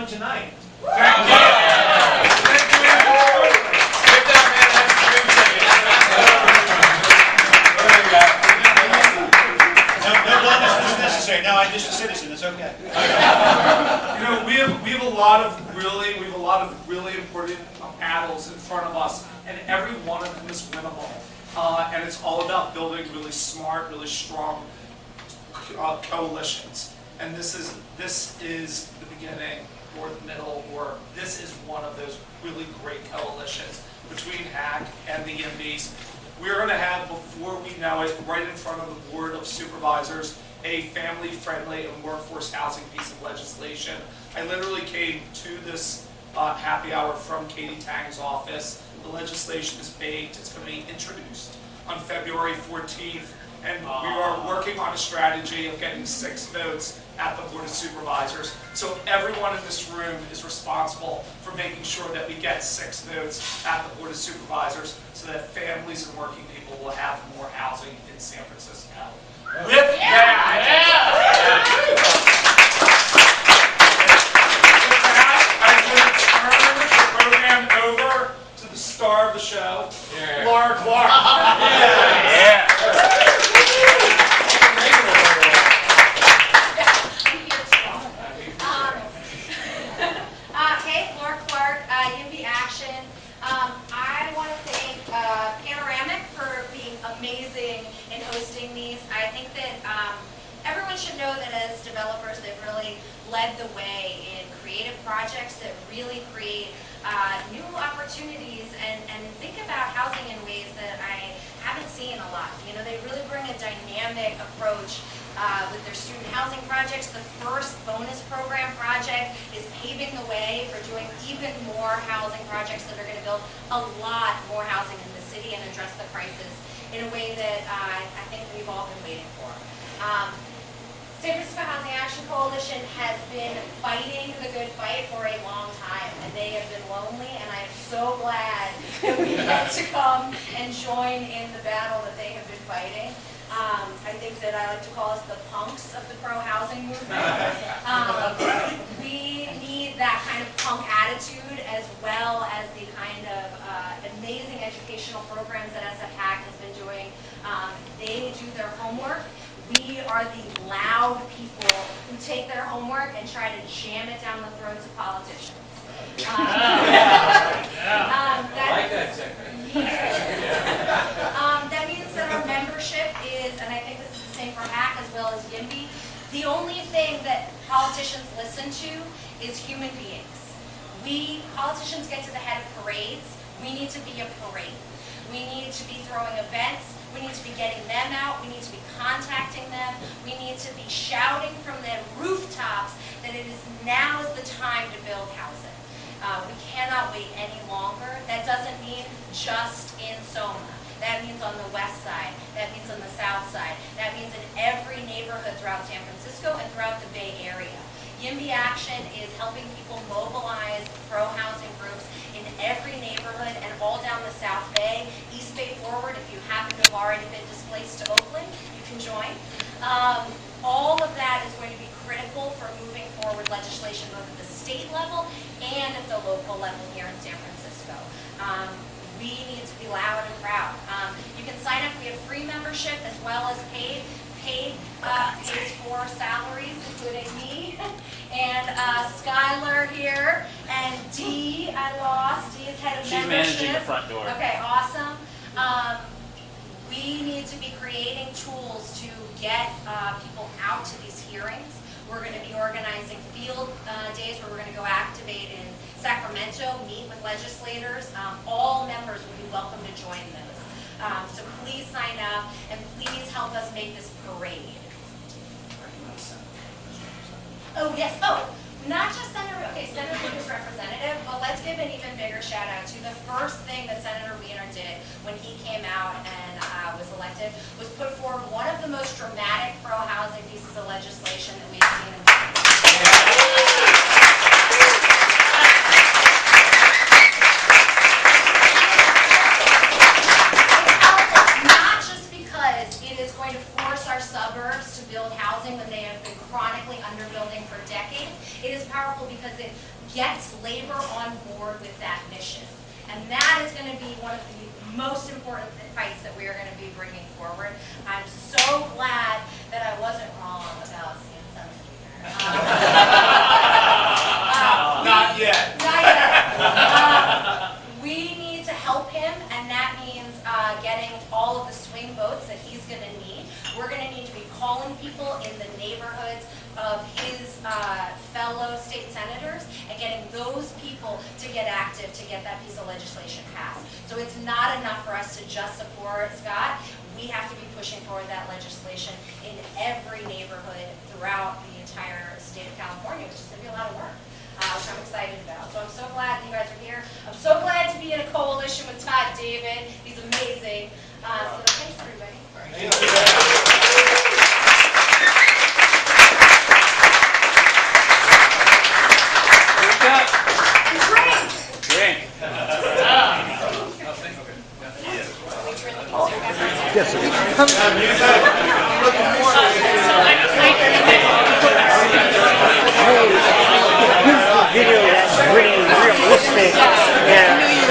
Tonight. Thank you. Thank you. Get down, man. No bonus was necessary. No, I'm just a citizen. It's okay. You know, we have a lot of really important battles in front of us, and every one of them is winnable. And it's all about building really smart, really strong coalitions. And this is the beginning, or the middle, or this is one of those really great coalitions between HAC and the YIMBYs. We're going to have, before we know it, right in front of the Board of Supervisors, a family-friendly and workforce housing piece of legislation. I literally came to this happy hour from Katie Tang's office. The legislation is baked. It's going to be introduced on February 14th. And we are working on a strategy of getting 6 votes at the Board of Supervisors. So everyone in this room is responsible for making sure that we get 6 votes at the Board of Supervisors so that families and working people will have more housing in San Francisco. With that, I'm going to turn the program over to the star of the show, Laura Clark. I think that everyone should know that as developers, they've really led the way in creative projects that really create new opportunities and think about housing in ways that I haven't seen a lot. You know, they really bring a dynamic approach with their student housing projects. The first bonus program project is paving the way for doing even more housing projects that are going to build a lot more housing in the city and address the crisis in a way that I think we've all been waiting for. San Francisco Housing Action Coalition has been fighting the good fight for a long time, and they have been lonely, and I am so glad that we get to come and join in the battle that they have been fighting. I think that I like to call us the punks of the pro-housing movement. We need that kind of punk attitude as well as the kind of amazing educational programs that SFHAC has been doing. They do their homework. We are the loud people who take their homework and try to jam it down the throats of politicians. That means that our membership is, and I think this is the same for HAC as well as YIMBY, the only thing that politicians listen to is human beings. Politicians get to the head of parades. We need to be a parade. We need to be throwing events. We need to be getting them out. We need to be contacting them. We need to be shouting from the rooftops that now is the time to build housing. We cannot wait any longer. That doesn't mean just in Soma. That means on the west side. That means on the south side. That means in every neighborhood throughout San Francisco and throughout the Bay Area. YIMBY Action is helping people mobilize pro-housing groups in every neighborhood and all down the South Bay. East Bay forward, if you happen to have already been displaced to Oakland, you can join. All of that is going to be critical for moving forward legislation both at the state level and at the local level here in San Francisco. We need to be loud and proud. You can sign up. We have free membership as well as paid. Paid pays for salaries, including me and Skylar here, and Dee. I lost. Dee is head of membership. She's managing the front door. Okay, awesome. We need to be creating tools to get people out to these hearings. We're going to be organizing field days where we're going to go activate in Sacramento, meet with legislators. All members will be welcome to join those. So please sign up and please help us make this parade. Oh, yes. Oh, not just Senator, okay, Senator Wiener's representative, but let's give an even bigger shout out to the first thing that Senator Wiener did when he came out and was elected was put forward one of the most dramatic pro-housing pieces of legislation that we've seen in not just because it is going to force our suburbs to build housing when they have been chronically underbuilding for decades. It is powerful because it gets labor on board with that mission. And that is going to be one of the most important fights that we are going to be bringing forward. I'm so glad that I wasn't wrong about Sam Summer. Not yet. Not yet. We need to help him, and that means getting all of the swing votes that he's going to need. We're going to need to be calling people in the neighborhoods of his fellow state senators and getting those people to get active to get that piece of legislation passed. So it's not enough for us to just support Scott. We have to be pushing forward that legislation in every neighborhood throughout the entire state of California, which is going to be a lot of work, which I'm excited about. So I'm so glad that you guys are here. I'm so glad to be in a coalition with Todd David. He's amazing. So thanks, everybody. Thank you. Yes, video that's really realistic. Yeah.